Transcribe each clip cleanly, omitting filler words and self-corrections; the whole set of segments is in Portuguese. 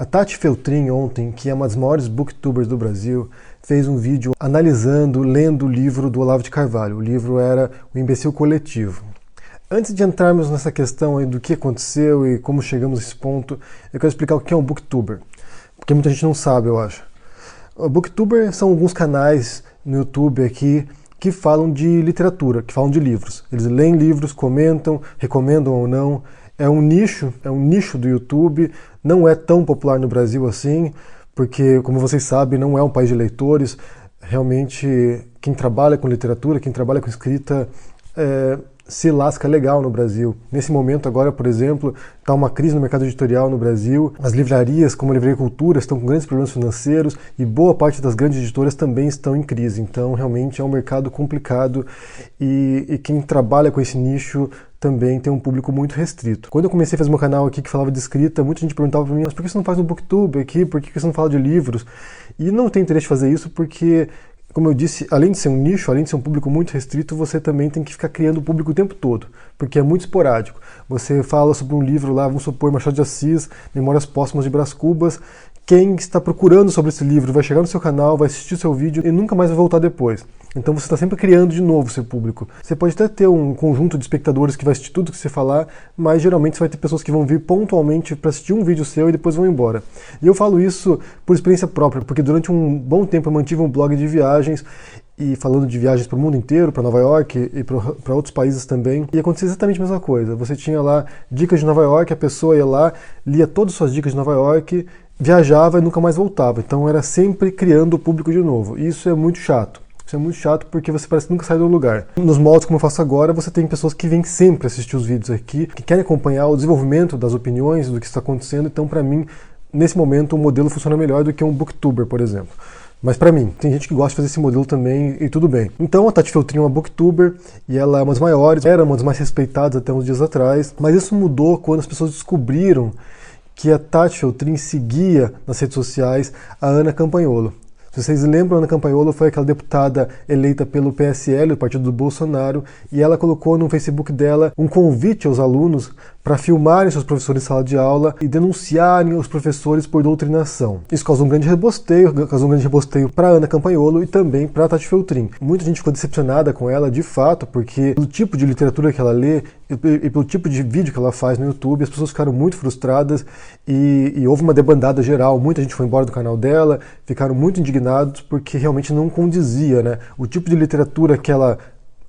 A Tati Feltrin ontem, que é uma das maiores booktubers do Brasil, fez um vídeo analisando, lendo o livro do Olavo de Carvalho. O livro era O Imbecil Coletivo. Antes de entrarmos nessa questão aí do que aconteceu e como chegamos a esse ponto, eu quero explicar o que é um booktuber, porque muita gente não sabe, eu acho. O booktuber são alguns canais no YouTube aqui que falam de literatura, que falam de livros. Eles leem livros, comentam, recomendam ou não. É um nicho do YouTube, não é tão popular no Brasil assim, porque, como vocês sabem, não é um país de leitores. Realmente, quem trabalha com literatura, quem trabalha com escrita, se lasca legal no Brasil. Nesse momento agora, por exemplo, está uma crise no mercado editorial no Brasil. As livrarias, como a Livraria Cultura, estão com grandes problemas financeiros e boa parte das grandes editoras também estão em crise. Então, realmente é um mercado complicado e quem trabalha com esse nicho também tem um público muito restrito. Quando eu comecei a fazer meu canal aqui que falava de escrita, muita gente perguntava para mim, mas por que você não faz um booktube aqui? Por que você não fala de livros? E não tenho interesse em fazer isso porque, como eu disse, além de ser um nicho, além de ser um público muito restrito, você também tem que ficar criando público o tempo todo, porque é muito esporádico. Você fala sobre um livro lá, vamos supor, Machado de Assis, Memórias Póstumas de Brás Cubas. Quem está procurando sobre esse livro vai chegar no seu canal, vai assistir o seu vídeo e nunca mais vai voltar depois. Então você está sempre criando de novo seu público. Você pode até ter um conjunto de espectadores que vai assistir tudo que você falar, mas geralmente você vai ter pessoas que vão vir pontualmente para assistir um vídeo seu e depois vão embora. E eu falo isso por experiência própria, porque durante um bom tempo eu mantive um blog de viagens e falando de viagens para o mundo inteiro, para Nova York e para outros países também. E acontecia exatamente a mesma coisa. Você tinha lá dicas de Nova York, a pessoa ia lá, lia todas as suas dicas de Nova York, viajava e nunca mais voltava. Então era sempre criando o público de novo. E isso é muito chato. Isso é muito chato porque você parece que nunca sai do lugar. Nos moldes como eu faço agora, você tem pessoas que vêm sempre assistir os vídeos aqui, que querem acompanhar o desenvolvimento das opiniões, do que está acontecendo. Então, para mim, nesse momento, o modelo funciona melhor do que um booktuber, por exemplo. Mas pra mim, tem gente que gosta de fazer esse modelo também e tudo bem. Então a Tati Feltrin é uma booktuber e ela é uma das maiores, era uma das mais respeitadas até uns dias atrás, mas isso mudou quando as pessoas descobriram que a Tati Feltrin seguia nas redes sociais a Ana Campanholo. Se vocês lembram, a Ana Campanholo foi aquela deputada eleita pelo PSL, o partido do Bolsonaro, e ela colocou no Facebook dela um convite aos alunos para filmarem seus professores em sala de aula e denunciarem os professores por doutrinação. Isso causou um grande rebosteio para Ana Campanholo e também para Tati Feltrin. Muita gente ficou decepcionada com ela, de fato, porque pelo tipo de literatura que ela lê e pelo tipo de vídeo que ela faz no YouTube, as pessoas ficaram muito frustradas e houve uma debandada geral. Muita gente foi embora do canal dela, ficaram muito indignados porque realmente não condizia, né? O tipo de literatura que ela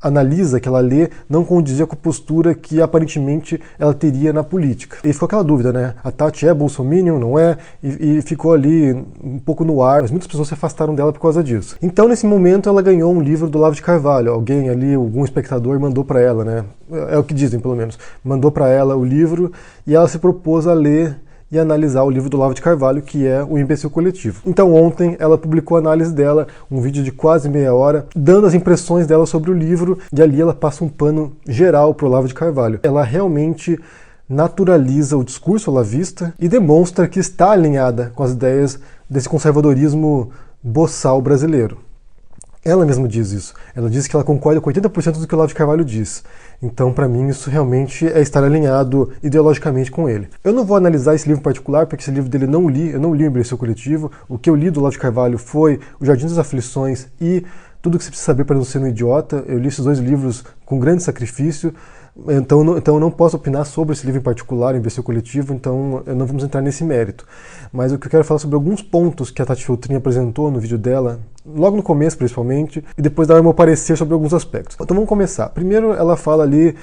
analisa, que ela lê, não condizia com a postura que aparentemente ela teria na política. E ficou aquela dúvida, né? A Tati é bolsominion, não é? E ficou ali um pouco no ar, mas muitas pessoas se afastaram dela por causa disso. Então, nesse momento, ela ganhou um livro do Olavo de Carvalho. Alguém ali, algum espectador mandou para ela, né? É o que dizem, pelo menos. Mandou para ela o livro e ela se propôs a ler e analisar o livro do Olavo de Carvalho, que é O Imbecil Coletivo. Então ontem ela publicou a análise dela, um vídeo de quase meia hora, dando as impressões dela sobre o livro, e ali ela passa um pano geral para o Olavo de Carvalho. Ela realmente naturaliza o discurso olavista e demonstra que está alinhada com as ideias desse conservadorismo boçal brasileiro. Ela mesma diz isso. Ela diz que ela concorda com 80% do que o Olavo de Carvalho diz. Então, para mim, isso realmente é estar alinhado ideologicamente com ele. Eu não vou analisar esse livro em particular, porque esse livro dele eu não li o Imbecil Coletivo. O que eu li do Olavo de Carvalho foi O Jardim das Aflições e Tudo o que você precisa saber para não ser um idiota. Eu li esses dois livros com grande sacrifício. Então eu não posso opinar sobre esse livro em particular, Imbecil Coletivo, então não vamos entrar nesse mérito. Mas o que eu quero falar sobre alguns pontos que a Tati Feltrin apresentou no vídeo dela, logo no começo principalmente, e depois dar o meu parecer sobre alguns aspectos. Então vamos começar. Primeiro ela fala ali,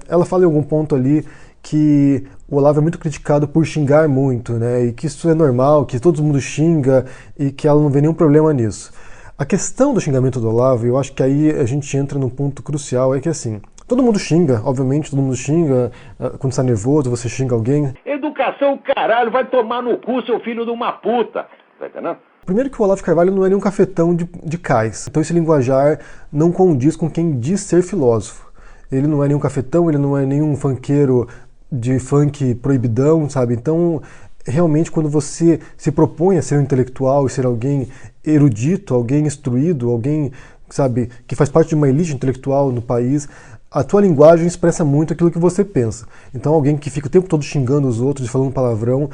ela fala em algum ponto ali que o Olavo é muito criticado por xingar muito, né, e que isso é normal, que todo mundo xinga e que ela não vê nenhum problema nisso. A questão do xingamento do Olavo, eu acho que aí a gente entra num ponto crucial, é que assim, todo mundo xinga, obviamente, todo mundo xinga. Quando está nervoso, você xinga alguém. Educação, caralho, vai tomar no cu, seu filho de uma puta. Tá entendendo? Primeiro que o Olavo de Carvalho não é nenhum cafetão de cais. Então esse linguajar não condiz com quem diz ser filósofo. Ele não é nenhum cafetão, ele não é nenhum funkeiro de funk proibidão, sabe? Então, realmente, quando você se propõe a ser um intelectual e ser alguém erudito, alguém instruído, alguém, sabe, que faz parte de uma elite intelectual no país, a tua linguagem expressa muito aquilo que você pensa. Então alguém que fica o tempo todo xingando os outros e falando palavrão,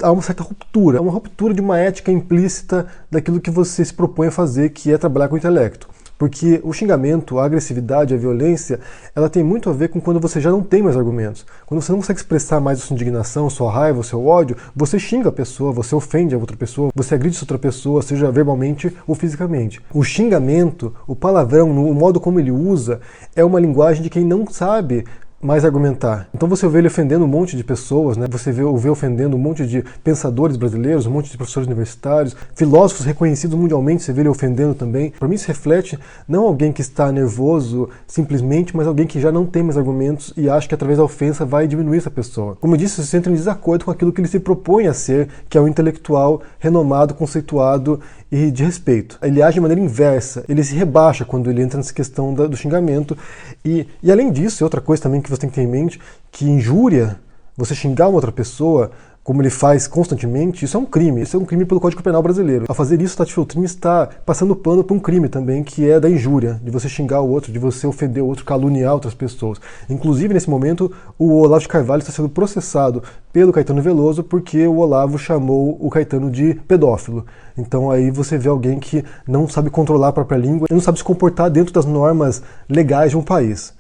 há uma certa ruptura, uma ruptura de uma ética implícita daquilo que você se propõe a fazer, que é trabalhar com o intelecto. Porque o xingamento, a agressividade, a violência, ela tem muito a ver com quando você já não tem mais argumentos. Quando você não consegue expressar mais a sua indignação, a sua raiva, o seu ódio, você xinga a pessoa, você ofende a outra pessoa, você agride essa outra pessoa, seja verbalmente ou fisicamente. O xingamento, o palavrão, o modo como ele usa, é uma linguagem de quem não sabe mais argumentar. Então você vê ele ofendendo um monte de pessoas, né? Você vê ofendendo um monte de pensadores brasileiros, um monte de professores universitários, filósofos reconhecidos mundialmente, você vê ele ofendendo também. Para mim isso reflete não alguém que está nervoso simplesmente, mas alguém que já não tem mais argumentos e acha que através da ofensa vai diminuir essa pessoa. Como eu disse, você entra em desacordo com aquilo que ele se propõe a ser, que é um intelectual renomado, conceituado e de respeito. Ele age de maneira inversa, ele se rebaixa quando ele entra nessa questão do xingamento. E além disso, outra coisa também que você tem que ter em mente, que injúria, você xingar uma outra pessoa, como ele faz constantemente, isso é um crime. Isso é um crime pelo Código Penal brasileiro. Ao fazer isso, Tati Feltrin está passando pano para um crime também, que é da injúria, de você xingar o outro, de você ofender o outro, caluniar outras pessoas. Inclusive, nesse momento, o Olavo de Carvalho está sendo processado pelo Caetano Veloso porque o Olavo chamou o Caetano de pedófilo. Então aí você vê alguém que não sabe controlar a própria língua e não sabe se comportar dentro das normas legais de um país.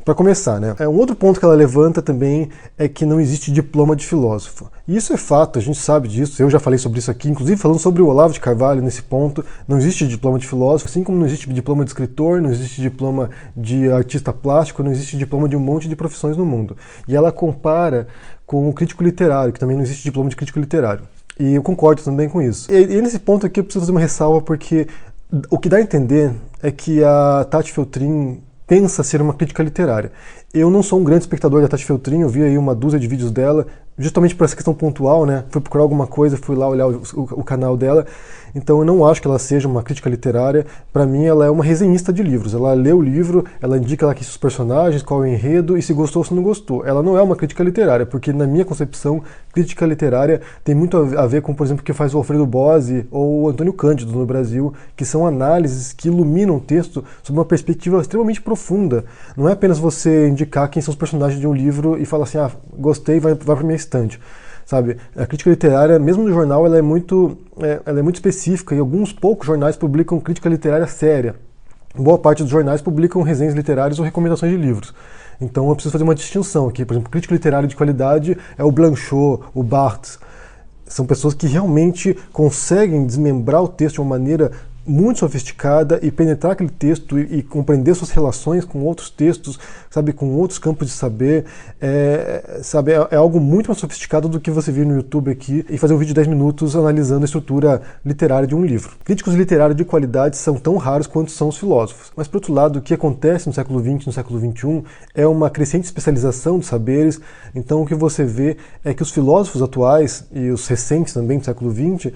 Para começar, né? Um outro ponto que ela levanta também é que não existe diploma de filósofo. E isso é fato, a gente sabe disso, eu já falei sobre isso aqui, inclusive falando sobre o Olavo de Carvalho nesse ponto. Não existe diploma de filósofo, assim como não existe diploma de escritor, não existe diploma de artista plástico, não existe diploma de um monte de profissões no mundo. E ela compara com o crítico literário, que também não existe diploma de crítico literário. E eu concordo também com isso. E nesse ponto aqui eu preciso fazer uma ressalva, porque o que dá a entender é que a Tati Feltrin pensa ser uma crítica literária. Eu não sou um grande espectador da Tati Feltrin, eu vi aí uma dúzia de vídeos dela, justamente por essa questão pontual, né? Fui procurar alguma coisa, fui lá olhar o canal dela, então eu não acho que ela seja uma crítica literária. Para mim ela é uma resenhista de livros, ela lê o livro, ela indica lá quem são os personagens, qual é o enredo e se gostou ou se não gostou. Ela não é uma crítica literária, porque na minha concepção, crítica literária tem muito a ver com, por exemplo, o que faz o Alfredo Bozzi ou o Antônio Cândido no Brasil, que são análises que iluminam o texto sob uma perspectiva extremamente profunda. Não é apenas você indicar quem são os personagens de um livro e falar assim, ah, gostei, vai para minha estante. Sabe? A crítica literária, mesmo no jornal, ela é muito específica, e alguns poucos jornais publicam crítica literária séria. Boa parte dos jornais publicam resenhas literárias ou recomendações de livros. Então eu preciso fazer uma distinção aqui. Por exemplo, crítica literária de qualidade é o Blanchot, o Barthes. São pessoas que realmente conseguem desmembrar o texto de uma maneira muito sofisticada e penetrar aquele texto e compreender suas relações com outros textos, sabe, com outros campos de saber, é algo muito mais sofisticado do que você vir no YouTube aqui e fazer um vídeo de 10 minutos analisando a estrutura literária de um livro. Críticos literários de qualidade são tão raros quanto são os filósofos. Mas, por outro lado, o que acontece no século XX e no século XXI é uma crescente especialização de saberes. Então o que você vê é que os filósofos atuais e os recentes também do século XX,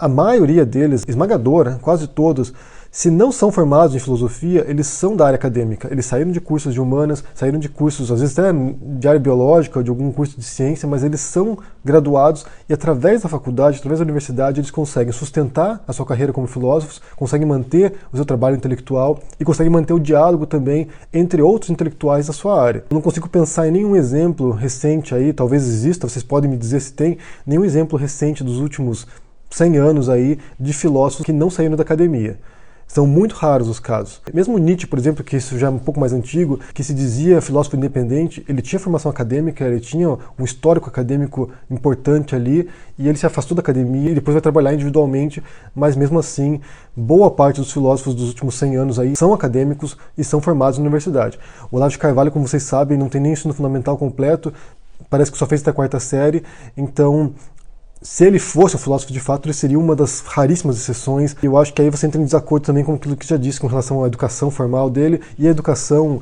a maioria deles, esmagadora, quase todos, se não são formados em filosofia, eles são da área acadêmica. Eles saíram de cursos de humanas, saíram de cursos, às vezes até de área biológica, de algum curso de ciência, mas eles são graduados e através da faculdade, através da universidade, eles conseguem sustentar a sua carreira como filósofos, conseguem manter o seu trabalho intelectual e conseguem manter o diálogo também entre outros intelectuais da sua área. Eu não consigo pensar em nenhum exemplo recente aí, talvez exista, vocês podem me dizer se tem, nenhum exemplo recente dos últimos 100 anos aí de filósofos que não saíram da academia. São muito raros os casos. Mesmo Nietzsche, por exemplo, que isso já é um pouco mais antigo, que se dizia filósofo independente, ele tinha formação acadêmica, ele tinha um histórico acadêmico importante ali, e ele se afastou da academia e depois vai trabalhar individualmente, mas mesmo assim, boa parte dos filósofos dos últimos 100 anos aí são acadêmicos e são formados na universidade. O Olavo de Carvalho, como vocês sabem, não tem nem ensino fundamental completo, parece que só fez até a 4ª série, então se ele fosse um filósofo de fato, ele seria uma das raríssimas exceções. Eu acho que aí você entra em desacordo também com aquilo que já disse com relação à educação formal dele e à educação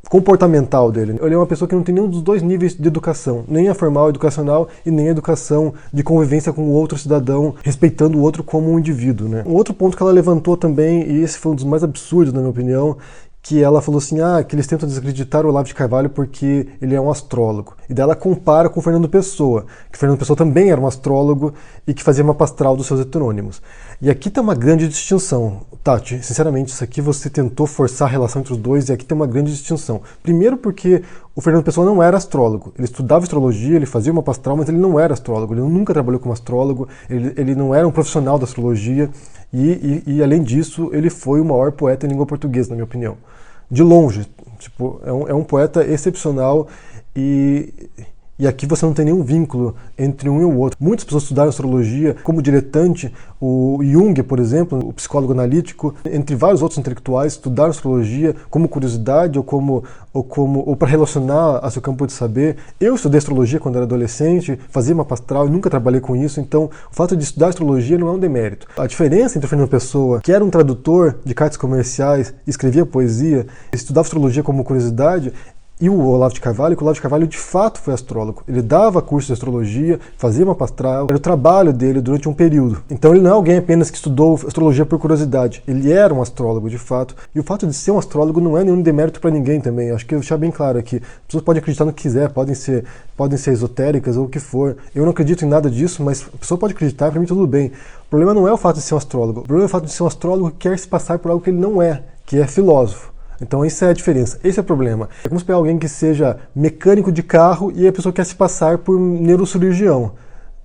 comportamental dele. Ele é uma pessoa que não tem nenhum dos dois níveis de educação, nem a formal educacional e nem a educação de convivência com o outro cidadão, respeitando o outro como um indivíduo, né? Um outro ponto que ela levantou também, e esse foi um dos mais absurdos na minha opinião, que ela falou assim, que eles tentam desacreditar o Olavo de Carvalho porque ele é um astrólogo. E daí ela compara com o Fernando Pessoa, que o Fernando Pessoa também era um astrólogo e que fazia mapa astral dos seus heterônimos. E aqui tem uma grande distinção. Tati, sinceramente, isso aqui você tentou forçar a relação entre os dois e aqui tem uma grande distinção. Primeiro porque o Fernando Pessoa não era astrólogo. Ele estudava astrologia, ele fazia mapa astral, mas ele não era astrólogo. Ele nunca trabalhou como astrólogo, ele não era um profissional da astrologia e além disso, ele foi o maior poeta em língua portuguesa, na minha opinião. De longe, tipo, é um poeta excepcional e aqui você não tem nenhum vínculo entre um e o outro. Muitas pessoas estudaram astrologia como diletante. O Jung, por exemplo, o psicólogo analítico, entre vários outros intelectuais, estudaram astrologia como curiosidade ou para relacionar a seu campo de saber. Eu estudei astrologia quando era adolescente, fazia mapa astral e nunca trabalhei com isso, então o fato de estudar astrologia não é um demérito. A diferença entre o Fernando Pessoa, que era um tradutor de cartas comerciais, escrevia poesia, estudava astrologia como curiosidade, e o Olavo de Carvalho, que o Olavo de Carvalho de fato foi astrólogo. Ele dava curso de astrologia, fazia mapa astral, era o trabalho dele durante um período. Então ele não é alguém apenas que estudou astrologia por curiosidade. Ele era um astrólogo de fato. E o fato de ser um astrólogo não é nenhum demérito para ninguém também. Acho que eu deixar bem claro aqui. As pessoas podem acreditar no que quiser, podem ser esotéricas ou o que for. Eu não acredito em nada disso, mas a pessoa pode acreditar, para mim tudo bem. O problema não é o fato de ser um astrólogo. O problema é o fato de ser um astrólogo que quer se passar por algo que ele não é, que é filósofo. Então essa é a diferença, esse é o problema. É como se pegar alguém que seja mecânico de carro e a pessoa quer se passar por neurocirurgião.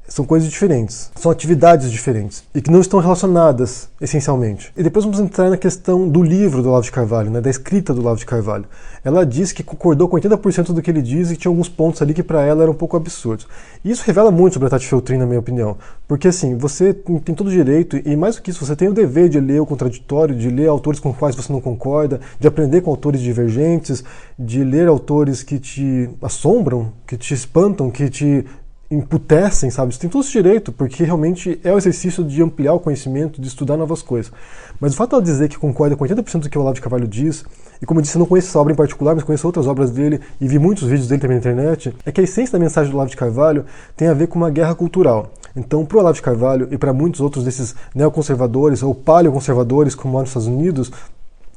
São coisas diferentes, são atividades diferentes e que não estão relacionadas essencialmente. E depois vamos entrar na questão do livro do Olavo de Carvalho, da escrita do Olavo de Carvalho. Ela diz que concordou com 80% do que ele diz e tinha alguns pontos ali que para ela eram um pouco absurdos. E isso revela muito sobre a Tati Feltrin, na minha opinião, porque assim, você tem todo o direito e mais do que isso, você tem o dever de ler o contraditório, de ler autores com os quais você não concorda, de aprender com autores divergentes, de ler autores que te assombram, que te espantam, que te emputecem, sabe? Você tem todo esse direito, porque realmente é o exercício de ampliar o conhecimento, de estudar novas coisas. Mas o fato de ela dizer que concorda com 80% do que o Olavo de Carvalho diz, e como eu disse, eu não conheço essa obra em particular, mas conheço outras obras dele e vi muitos vídeos dele também na internet, é que a essência da mensagem do Olavo de Carvalho tem a ver com uma guerra cultural. Então, para o Olavo de Carvalho e para muitos outros desses neoconservadores ou paleoconservadores, como há nos Estados Unidos,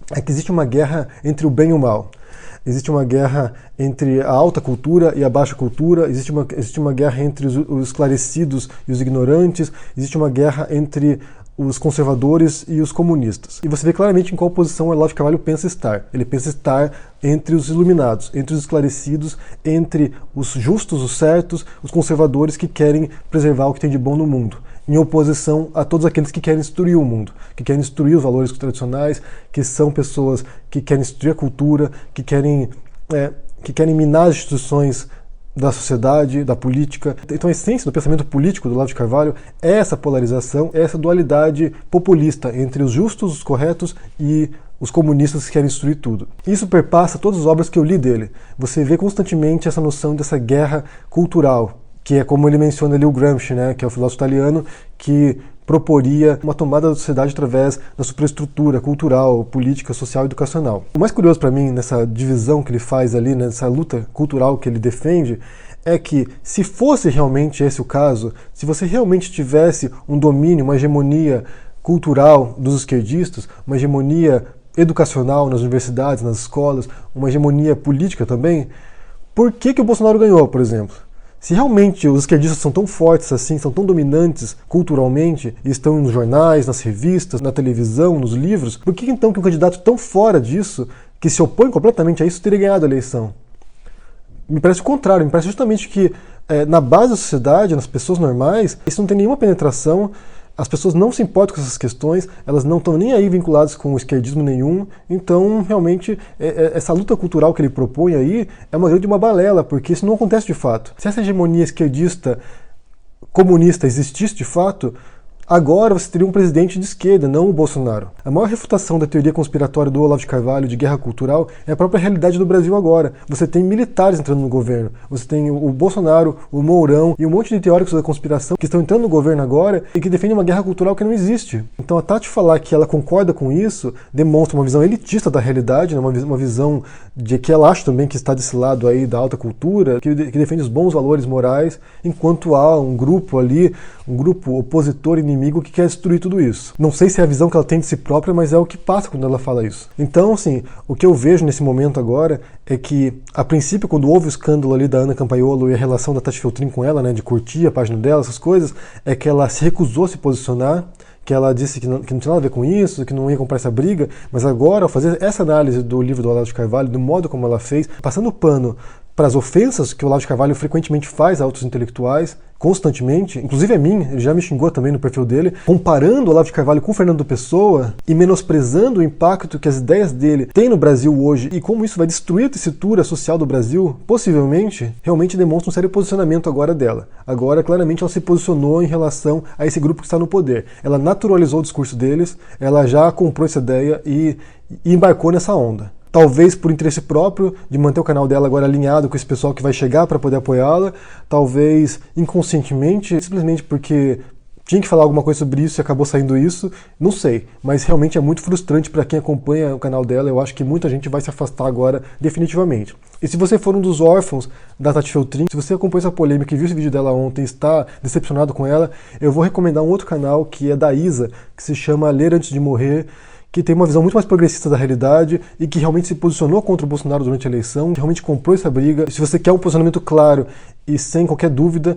é que existe uma guerra entre o bem e o mal. Existe uma guerra entre a alta cultura e a baixa cultura, existe uma guerra entre os esclarecidos e os ignorantes, existe uma guerra entre os conservadores e os comunistas. E você vê claramente em qual posição o Olavo de Carvalho pensa estar. Ele pensa estar entre os iluminados, entre os esclarecidos, entre os justos, os certos, os conservadores que querem preservar o que tem de bom no mundo, em oposição a todos aqueles que querem destruir o mundo, que querem destruir os valores tradicionais, que são pessoas que querem destruir a cultura, que querem minar as instituições da sociedade, da política. Então a essência do pensamento político do Olavo de Carvalho é essa polarização, é essa dualidade populista entre os justos, os corretos e os comunistas que querem destruir tudo. Isso perpassa todas as obras que eu li dele. Você vê constantemente essa noção dessa guerra cultural, que é como ele menciona ali o Gramsci, né, que é o filósofo italiano, que proporia uma tomada da sociedade através da superestrutura cultural, política, social e educacional. O mais curioso para mim nessa divisão que ele faz ali, nessa luta cultural que ele defende, é que se fosse realmente esse o caso, se você realmente tivesse um domínio, uma hegemonia cultural dos esquerdistas, uma hegemonia educacional nas universidades, nas escolas, uma hegemonia política também, por que o Bolsonaro ganhou, por exemplo? Se realmente os esquerdistas são tão fortes assim, são tão dominantes culturalmente, e estão nos jornais, nas revistas, na televisão, nos livros, por que então que um candidato tão fora disso, que se opõe completamente a isso, teria ganhado a eleição? Me parece o contrário, me parece justamente que na base da sociedade, nas pessoas normais, isso não tem nenhuma penetração, as pessoas não se importam com essas questões, elas não estão nem aí vinculadas com o esquerdismo nenhum, então realmente essa luta cultural que ele propõe aí é uma grande balela, porque isso não acontece de fato. Se essa hegemonia esquerdista comunista existisse de fato, agora você teria um presidente de esquerda, não o Bolsonaro. A maior refutação da teoria conspiratória do Olavo de Carvalho de guerra cultural é a própria realidade do Brasil agora. Você tem militares entrando no governo, você tem o Bolsonaro, o Mourão e um monte de teóricos da conspiração que estão entrando no governo agora e que defendem uma guerra cultural que não existe. Então a Tati falar que ela concorda com isso demonstra uma visão elitista da realidade, né? Uma visão de que ela acha também que está desse lado aí da alta cultura, que defende os bons valores morais, enquanto há um grupo ali, um grupo opositor inimigo inimigo que quer destruir tudo isso. Não sei se é a visão que ela tem de si própria, mas é o que passa quando ela fala isso. Então, assim, o que eu vejo nesse momento agora é que, a princípio, quando houve o escândalo ali da Ana Campagnolo e a relação da Tati Feltrin com ela, né, de curtir a página dela, essas coisas, é que ela se recusou a se posicionar, que ela disse que não tinha nada a ver com isso, que não ia comprar essa briga, mas agora, ao fazer essa análise do livro do Olavo de Carvalho, do modo como ela fez, passando o pano para as ofensas que o Olavo de Carvalho frequentemente faz a outros intelectuais, constantemente, inclusive a mim, ele já me xingou também no perfil dele, comparando o Olavo de Carvalho com o Fernando Pessoa e menosprezando o impacto que as ideias dele têm no Brasil hoje e como isso vai destruir a tessitura social do Brasil, possivelmente, realmente demonstra um sério posicionamento agora dela. Agora, claramente, ela se posicionou em relação a esse grupo que está no poder. Ela naturalizou o discurso deles, ela já comprou essa ideia e embarcou nessa onda. Talvez por interesse próprio, de manter o canal dela agora alinhado com esse pessoal que vai chegar para poder apoiá-la, talvez inconscientemente, simplesmente porque tinha que falar alguma coisa sobre isso e acabou saindo isso, não sei, mas realmente é muito frustrante para quem acompanha o canal dela. Eu acho que muita gente vai se afastar agora definitivamente. E se você for um dos órfãos da Tati Feltrin, se você acompanhou essa polêmica e viu esse vídeo dela ontem e está decepcionado com ela, eu vou recomendar um outro canal que é da Isa, que se chama Ler Antes de Morrer, que tem uma visão muito mais progressista da realidade e que realmente se posicionou contra o Bolsonaro durante a eleição, que realmente comprou essa briga. Se você quer um posicionamento claro e sem qualquer dúvida,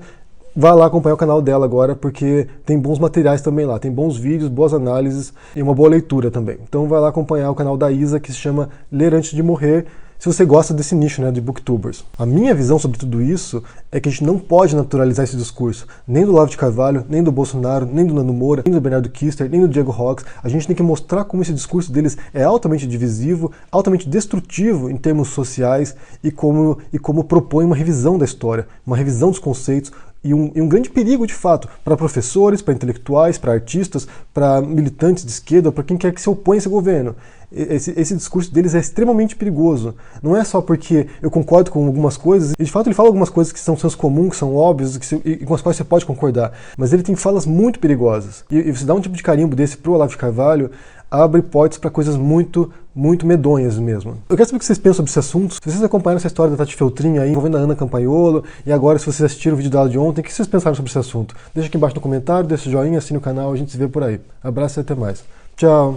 vá lá acompanhar o canal dela agora, porque tem bons materiais também lá, tem bons vídeos, boas análises e uma boa leitura também. Então vai lá acompanhar o canal da Isa, que se chama Ler Antes de Morrer, se você gosta desse nicho, né, de booktubers. A minha visão sobre tudo isso é que a gente não pode naturalizar esse discurso, nem do Olavo de Carvalho, nem do Bolsonaro, nem do Nando Moura, nem do Bernardo Kister, nem do Diego Rox. A gente tem que mostrar como esse discurso deles é altamente divisivo, altamente destrutivo em termos sociais e como propõe uma revisão da história, uma revisão dos conceitos, e um grande perigo, de fato, para professores, para intelectuais, para artistas, para militantes de esquerda, para quem quer que se oponha a esse governo. Esse discurso deles é extremamente perigoso. Não é só porque eu concordo com algumas coisas, e de fato ele fala algumas coisas que são senso comum, que são óbvias e com as quais você pode concordar, mas ele tem falas muito perigosas. E você dá um tipo de carimbo desse pro Olavo de Carvalho, abre portas para coisas muito, muito medonhas mesmo. Eu quero saber o que vocês pensam sobre esse assunto. Se vocês acompanharam essa história da Tati Feltrin aí, envolvendo a Ana Campagnolo, e agora se vocês assistiram o vídeo dela de ontem, o que vocês pensaram sobre esse assunto? Deixa aqui embaixo no comentário, deixa o joinha, assine o canal, a gente se vê por aí. Abraço e até mais. Tchau!